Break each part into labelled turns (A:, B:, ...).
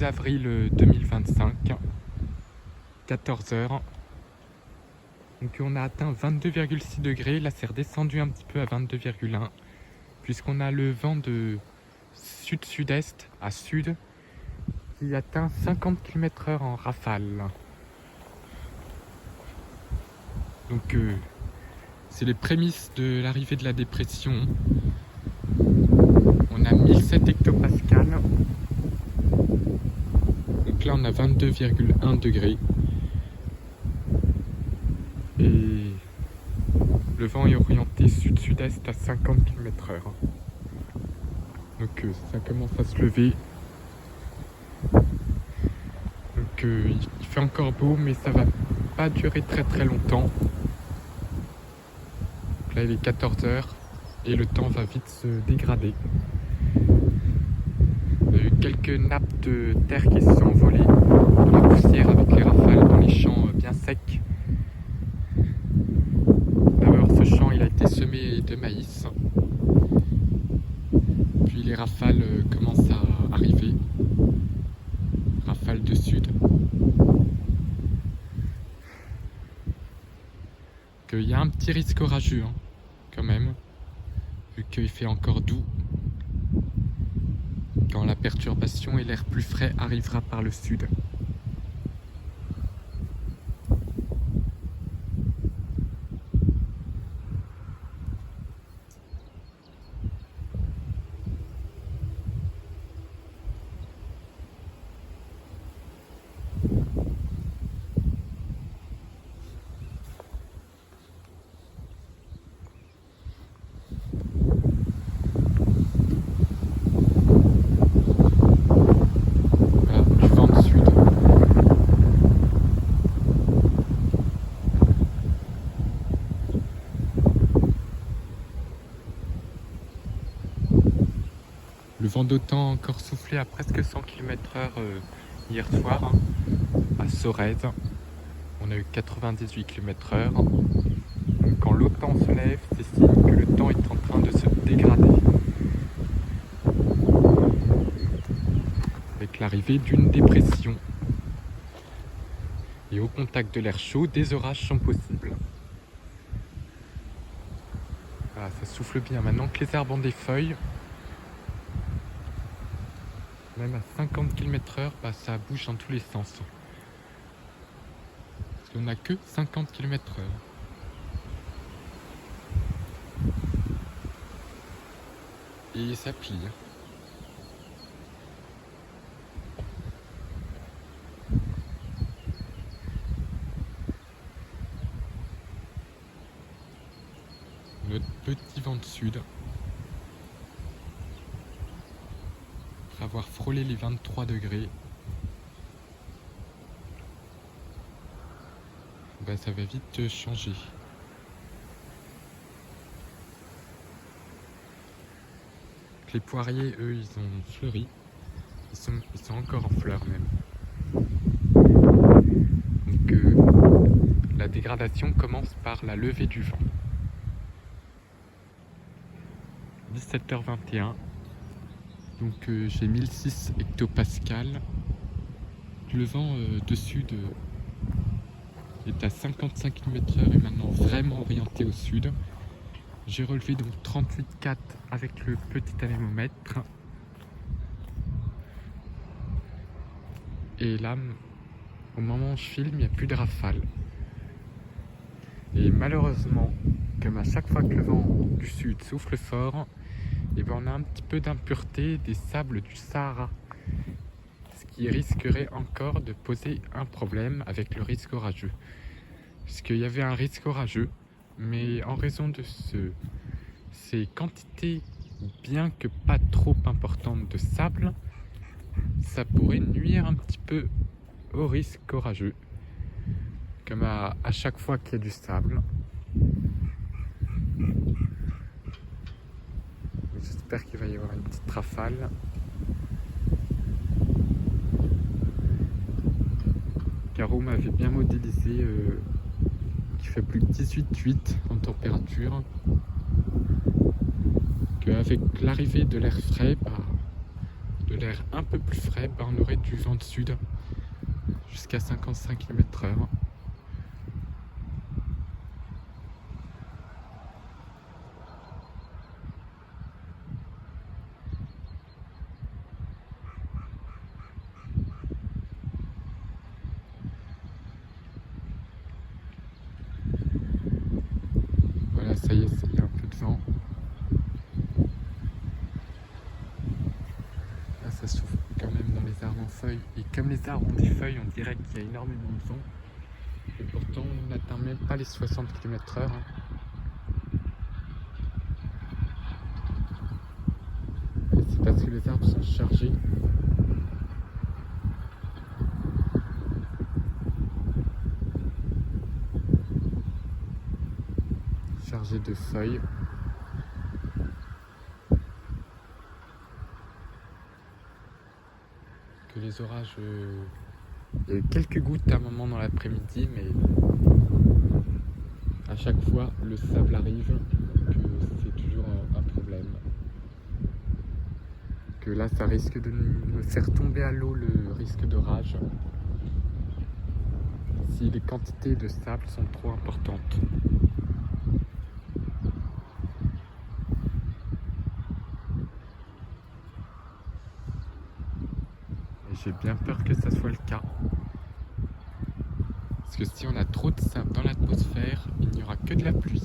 A: avril 2025, 14 heures. Donc on a atteint 22,6 degrés, là c'est redescendu un petit peu à 22,1 puisqu'on a le vent de sud-sud-est à sud qui atteint 50 km/h en rafale. Donc c'est les prémices de l'arrivée de la dépression. On a 1007 hectopascales. Donc là on a 22,1 degrés. Et le vent est orienté sud-sud-est à 50 km/h. Donc ça commence à se lever. Donc il fait encore beau, mais ça va pas durer très longtemps. Donc là il est 14 heures et le temps va vite se dégrader. Il y a eu quelques nappes de terre qui se sont envolées, de la poussière avec les rafales dans les champs bien secs. D'abord ce champ il a été semé de maïs. Puis les rafales commencent à arriver. Rafales de sud. Il y a un petit risque orageux quand même, vu qu'il fait encore doux. Quand la perturbation et l'air plus frais arrivera par le sud. Le vent d'OTAN a encore soufflé à presque 100 km/h hier soir à Sorèze. On a eu 98 km/h. Donc quand l'OTAN se lève, c'est signe que le temps est en train de se dégrader. Avec l'arrivée d'une dépression. Et au contact de l'air chaud, des orages sont possibles. Voilà, ça souffle bien. Maintenant que les arbres ont des feuilles, même à 50 km/h, ça bouge dans tous les sens. Parce qu'on n'a que 50 km/h. Et ça plie. Notre petit vent de sud. Après avoir frôlé les 23 degrés, ça va vite changer. Les poiriers, eux, ils ont fleuri. Ils sont encore en fleurs même. Donc la dégradation commence par la levée du vent. 17h21. Donc j'ai 1006 hectopascales. Le vent de sud est à 55 km/h et maintenant vraiment orienté au sud. J'ai relevé donc 38,4 avec le petit anémomètre. Et là, au moment où je filme, il n'y a plus de rafales. Et malheureusement, comme à chaque fois que le vent du sud souffle fort, on a un petit peu d'impureté des sables du Sahara. Ce qui risquerait encore de poser un problème avec le risque orageux. Puisqu'il y avait un risque orageux, mais en raison de ces quantités, bien que pas trop importantes de sable, ça pourrait nuire un petit peu au risque orageux. Comme à chaque fois qu'il y a du sable. J'espère qu'il va y avoir une petite rafale. Caro m'avait bien modélisé qu'il fait plus de 18,8 en température. Qu'avec l'arrivée de l'air frais, de l'air un peu plus frais, on aurait du vent de sud jusqu'à 55 km/h. Voilà, ça y est, il y a un peu de vent. Là, ça souffle quand même dans les arbres en feuilles. Et comme les arbres ont des feuilles, on dirait qu'il y a énormément de vent. Et pourtant, on n'atteint même pas les 60 km/h. Et c'est parce que les arbres sont chargés. Chargés de feuilles. Que les orages... Il y a eu quelques gouttes à un moment dans l'après-midi, mais à chaque fois, le sable arrive, que c'est toujours un problème. Que là, ça risque de me faire tomber à l'eau le risque d'orage si les quantités de sable sont trop importantes. Et j'ai bien peur que ça soit le cas. Parce que si on a trop de sable dans l'atmosphère, il n'y aura que de la pluie.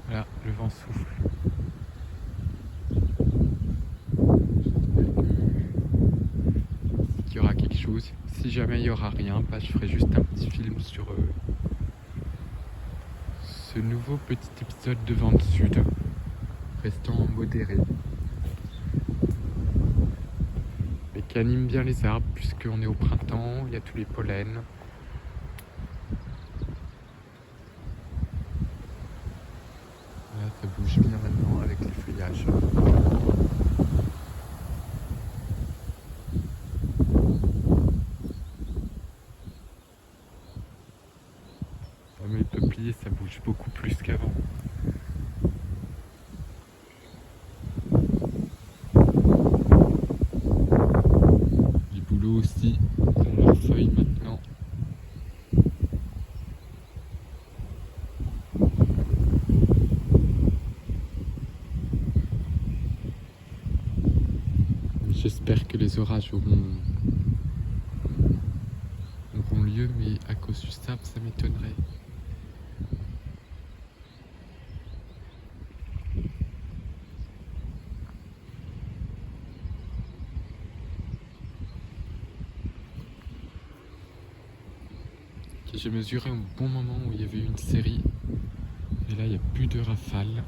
A: Voilà, le vent souffle. J'espère qu'il y aura quelque chose. Si jamais il n'y aura rien, je ferai juste un petit film sur ce nouveau petit épisode de vent de sud, restant modéré. Mais qui anime bien les arbres, puisqu'on est au printemps, il y a tous les pollens. Là, ça bouge bien maintenant avec les feuillages. Mais les peupliers, ça bouge beaucoup plus qu'avant. Les bouleaux aussi ont leurs feuilles maintenant. J'espère que les orages auront lieu, mais à cause du sable, ça m'étonnerait. J'ai mesuré au bon moment où il y avait une série, et là il n'y a plus de rafales.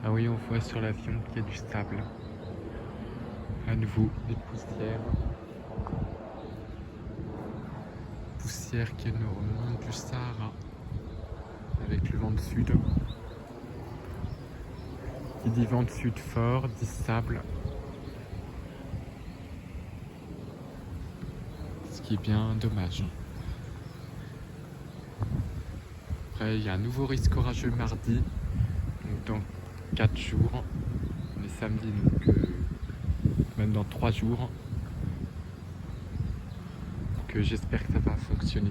A: Ah oui, on voit sur l'avion qu'il y a du sable. À nouveau, des poussières. Poussière qui nous remonte du Sahara avec le vent de sud. Qui dit vent de sud fort, dit sable. Ce qui est bien dommage. Après, il y a un nouveau risque orageux mardi, donc dans 4 jours. On est samedi, donc même dans 3 jours. Donc Donc j'espère que ça va fonctionner.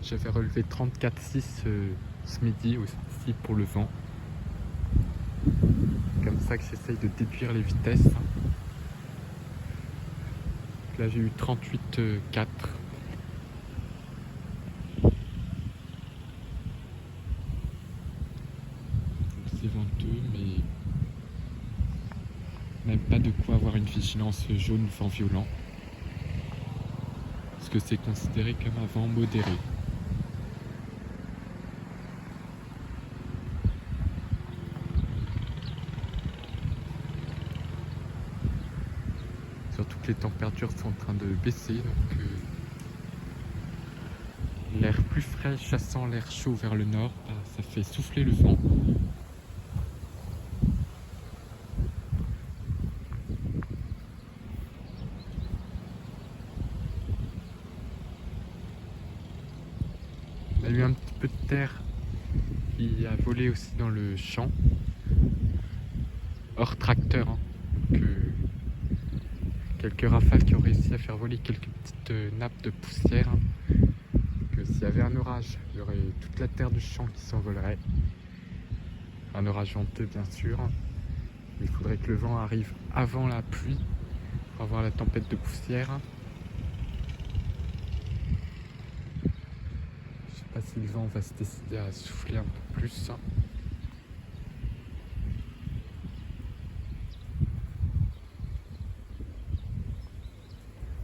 A: J'avais relevé 34,6 ce midi aussi pour le vent. Comme ça que j'essaye de déduire les vitesses. Là j'ai eu 38,4. C'est venteux, mais même pas de quoi avoir une vigilance jaune vent violent. Parce que c'est considéré comme un vent modéré. Surtout que les températures sont en train de baisser, donc l'air plus frais chassant l'air chaud vers le nord, ça fait souffler le vent. On a eu un petit peu de terre qui a volé aussi dans le champ, hors tracteur, hein. Donc, quelques rafales qui ont réussi à faire voler quelques petites nappes de poussière. Que s'il y avait un orage, il y aurait toute la terre du champ qui s'envolerait. Un orage venteux bien sûr. Il faudrait que le vent arrive avant la pluie pour avoir la tempête de poussière. Je sais pas si le vent va se décider à souffler un peu plus.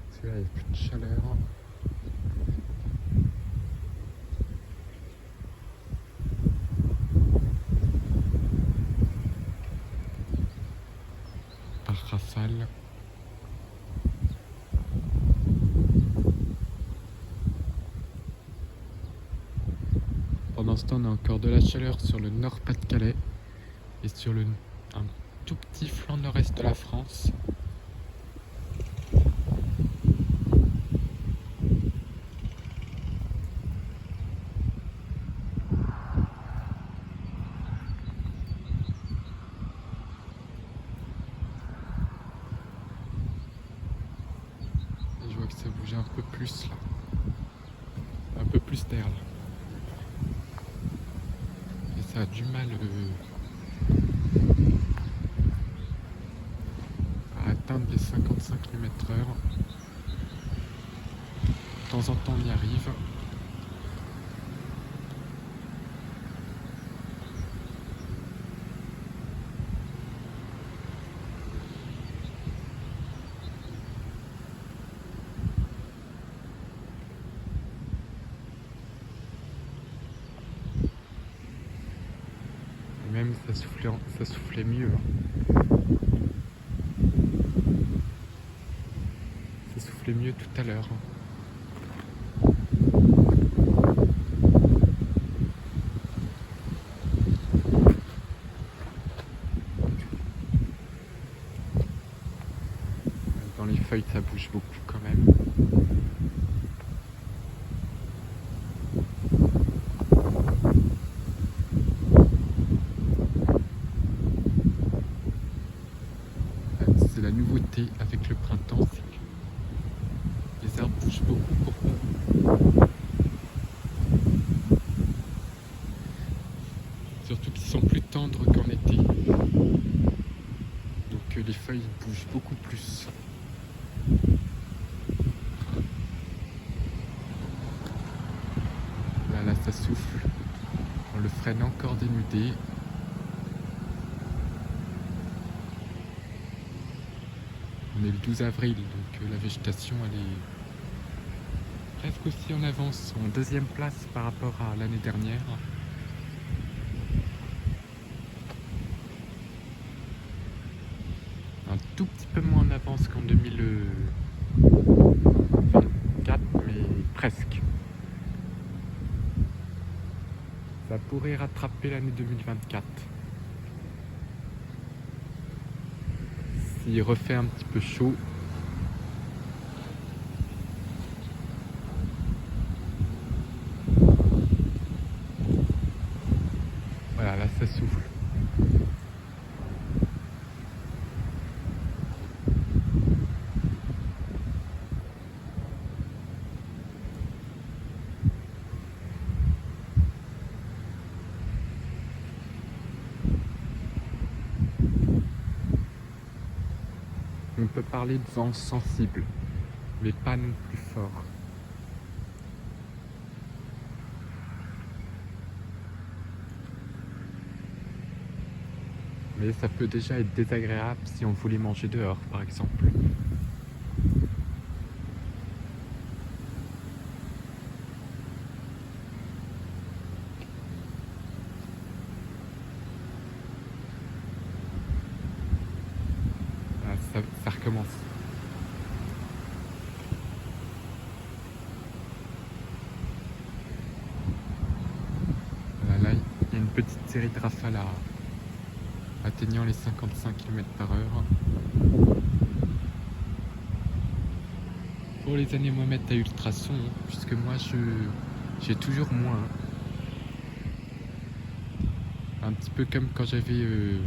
A: Parce que là il n'y a plus de chaleur. Par rafale. Pendant ce temps, on a encore de la chaleur sur le Nord-Pas-de-Calais et sur un tout petit flanc nord-est de la France. Et je vois que ça bouge un peu plus là. Un peu plus d'air là. Ça a du mal à atteindre les 55 km/h. De temps en temps on y arrive. Même ça soufflait mieux. Ça soufflait mieux tout à l'heure. Dans les feuilles ça bouge beaucoup quand même. C'est la nouveauté avec le printemps, c'est que les arbres bougent beaucoup. Pourquoi? Surtout qu'ils sont plus tendres qu'en été. Donc les feuilles bougent beaucoup plus. Là ça souffle. On le freine encore dénudé. On est le 12 avril, donc la végétation elle est presque aussi en avance, en deuxième place par rapport à l'année dernière. Un tout petit peu moins en avance qu'en 2024, mais presque. Ça pourrait rattraper l'année 2024. s'il refait un petit peu chaud. Voilà, là ça souffle. On peut parler de vent sensible, mais pas non plus fort. Mais ça peut déjà être désagréable si on voulait manger dehors, par exemple. Ah, ça recommence. Voilà, là, il y a une petite série de rafales atteignant les 55 km/h. Pour les anémomettes à ultrasons, puisque moi j'ai toujours moins. Un petit peu comme quand j'avais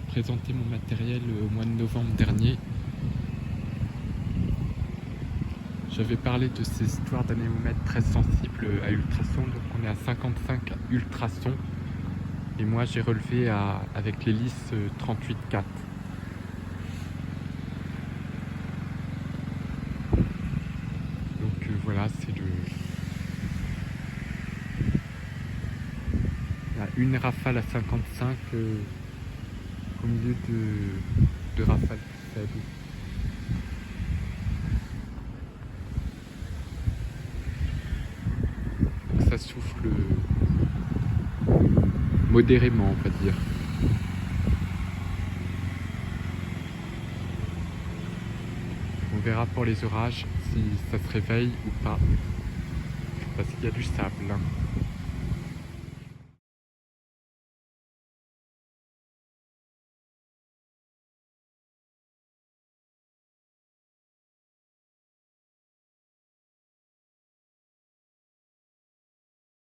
A: présenté mon matériel au mois de novembre dernier. J'avais parlé de ces histoires d'anémomètres très sensibles à ultrasons, donc on est à 55 ultrasons. Et moi j'ai relevé avec l'hélice 38,4. Donc voilà, c'est il y a une rafale à 55 au milieu de rafales plus faibles. Donc ça souffle modérément, on va dire. On verra pour les orages si ça se réveille ou pas, parce qu'il y a du sable.